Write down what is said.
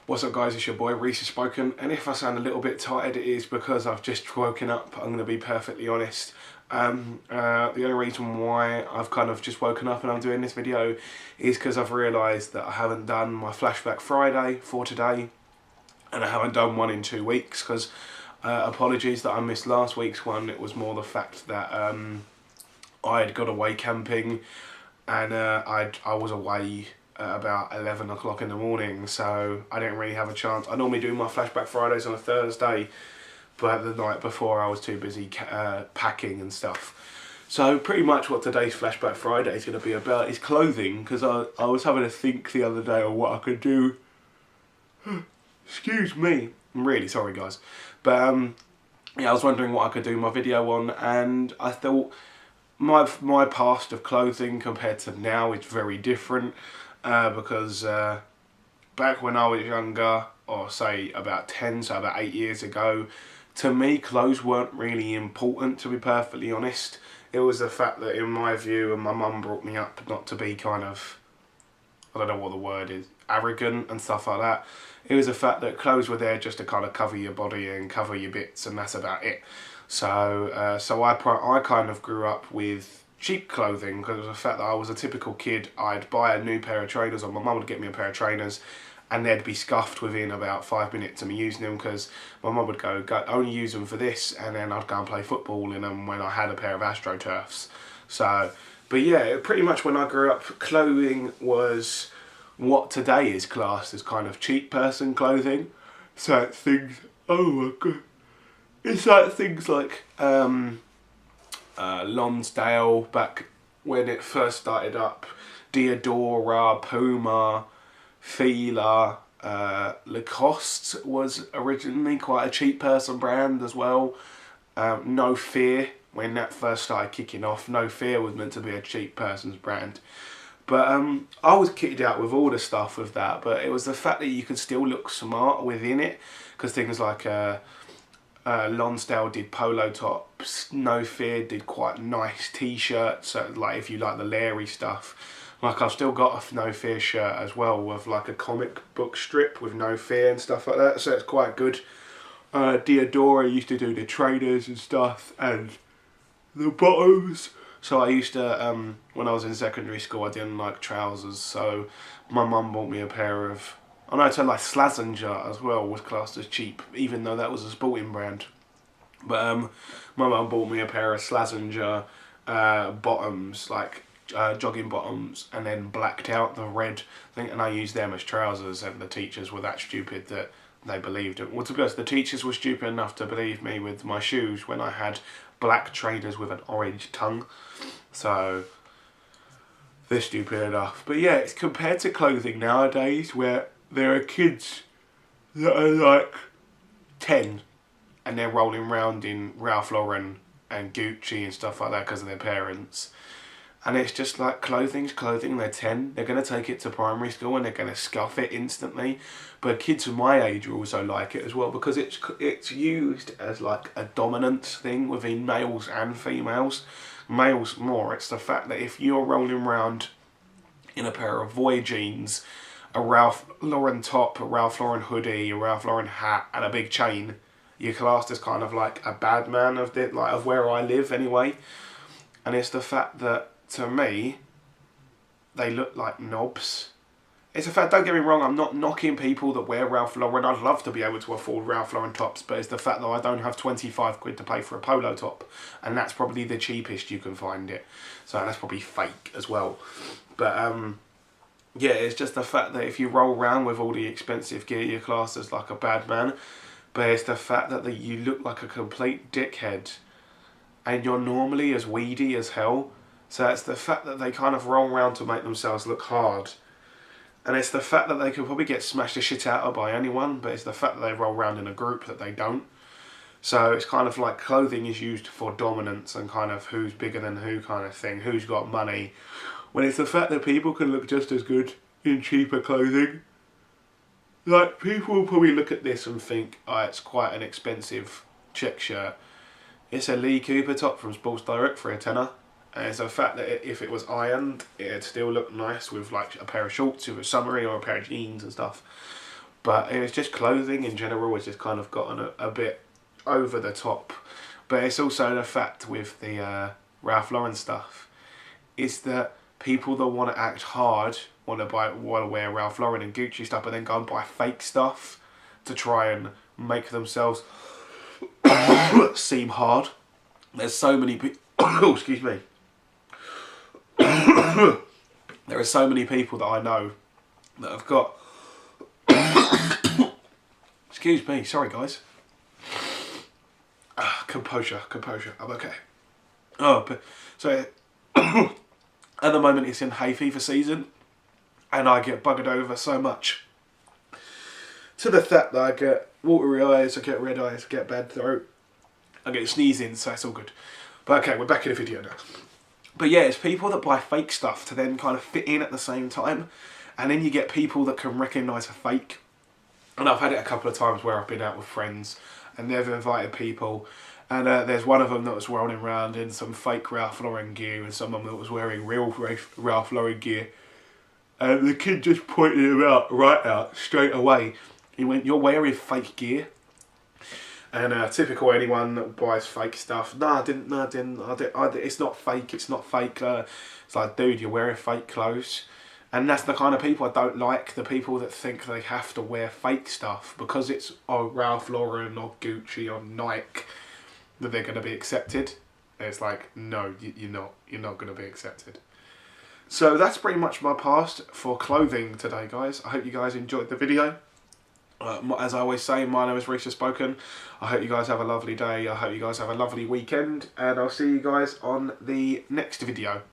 What's up guys, it's your boy Reese has spoken, and if I sound a little bit tired it is because I've just woken up. I'm going to be perfectly honest. The only reason why I've kind of just woken up and I'm doing this video is because I've realised that I haven't done my Flashback Friday for today, and I haven't done one in 2 weeks because apologies that I missed last week's one. It was more the fact that I had got away camping and I was away about 11 o'clock in the morning, so I didn't really have a chance. I normally do my Flashback Fridays on a Thursday, but the night before I was too busy packing and stuff. So pretty much what today's Flashback Friday is going to be about is clothing, because I was having a think the other day on what I could do. Excuse me, I'm really sorry guys, but yeah, I was wondering what I could do my video on, and I thought my past of clothing compared to now is very different. Because back when I was younger, or say about 10, so about 8 years ago, to me clothes weren't really important, to be perfectly honest. It was the fact that in my view, and my mum brought me up not to be kind of, I don't know what the word is, arrogant and stuff like that. It was the fact that clothes were there just to kind of cover your body and cover your bits, and that's about it. So I kind of grew up with cheap clothing because of the fact that I was a typical kid. I'd buy a new pair of trainers, or my mum would get me a pair of trainers, and they'd be scuffed within about 5 minutes of me using them, because my mum would go only use them for this, and then I'd go and play football in them when I had a pair of AstroTurfs. So, but yeah, pretty much when I grew up, clothing was what today is classed as kind of cheap person clothing. So it's things, oh my god, it's like things like Lonsdale back when it first started up, Diadora, Puma, Fila, Lacoste was originally quite a cheap person brand as well. No Fear, when that first started kicking off, No Fear was meant to be a cheap person's brand. But I was kitted out with all the stuff with that, but it was the fact that you could still look smart within it, because things like Lonsdale did polo tops, No Fear did quite nice t-shirts, so like if you like the Larry stuff. Like I've still got a No Fear shirt as well with like a comic book strip with No Fear and stuff like that, so it's quite good. Diadora used to do the trainers and stuff and the bottoms. So I used to, when I was in secondary school, I didn't like trousers, so my mum bought me a pair of, I know it's like Slazenger as well was classed as cheap, even though that was a sporting brand. But my mum bought me a pair of Slazenger bottoms, like jogging bottoms, and then blacked out the red thing, and I used them as trousers, and the teachers were that stupid that they believed it. Well, to be honest, the teachers were stupid enough to believe me with my shoes when I had black trainers with an orange tongue. So they're stupid enough. But yeah, it's compared to clothing nowadays where there are kids that are like 10 and they're rolling around in Ralph Lauren and Gucci and stuff like that because of their parents. And it's just like, clothing's clothing. They're 10, they're going to take it to primary school and they're going to scuff it instantly. But kids of my age also like it as well, because it's used as like a dominance thing within males and females. Males more, it's the fact that if you're rolling around in a pair of Voy jeans, a Ralph Lauren top, a Ralph Lauren hoodie, a Ralph Lauren hat and a big chain, you're classed as kind of like a bad man of where I live anyway. And it's the fact that, to me, they look like knobs. It's a fact, don't get me wrong, I'm not knocking people that wear Ralph Lauren. I'd love to be able to afford Ralph Lauren tops, but it's the fact that I don't have 25 quid to pay for a polo top, and that's probably the cheapest you can find it. So that's probably fake as well. But yeah, it's just the fact that if you roll around with all the expensive gear, you're classed as like a bad man. But it's the fact that you look like a complete dickhead, and you're normally as weedy as hell. So it's the fact that they kind of roll around to make themselves look hard. And it's the fact that they could probably get smashed the shit out of by anyone, but it's the fact that they roll around in a group that they don't. So it's kind of like clothing is used for dominance and kind of who's bigger than who kind of thing, who's got money. When it's the fact that people can look just as good in cheaper clothing. Like, people will probably look at this and think, oh, it's quite an expensive check shirt. It's a Lee Cooper top from Sports Direct for a tenner. And it's the fact that if it was ironed, it'd still look nice with like a pair of shorts with a summary or a pair of jeans and stuff. But it's just clothing in general has just kind of gotten a bit over the top. But it's also the fact with the Ralph Lauren stuff is that people that want to act hard want to wear Ralph Lauren and Gucci stuff, but then go and buy fake stuff to try and make themselves seem hard. There's so many people. Oh, excuse me. There are so many people that I know that have got. Excuse me. Sorry, guys. Composure. I'm okay. Oh, but so at the moment it's in hay fever season, and I get buggered over so much to the fact that I get watery eyes, I get red eyes, I get bad throat, I get sneezing, so it's all good. But okay, we're back in the video now. But yeah, it's people that buy fake stuff to then kind of fit in at the same time, and then you get people that can recognise a fake. And I've had it a couple of times where I've been out with friends and they've invited people, and there's one of them that was rolling around in some fake Ralph Lauren gear and someone that was wearing real Ralph Lauren gear. And the kid just pointed him out, straight away. He went, "You're wearing fake gear." And typical anyone that buys fake stuff, I didn't, it's not fake, it's like, dude, you're wearing fake clothes. And that's the kind of people I don't like, the people that think they have to wear fake stuff because it's Ralph Lauren or Gucci or Nike that they're going to be accepted. And it's like, no, you're not going to be accepted. So that's pretty much my past for clothing today, guys. I hope you guys enjoyed the video. As I always say, my name is Reese Spoken. I hope you guys have a lovely day. I hope you guys have a lovely weekend. And I'll see you guys on the next video.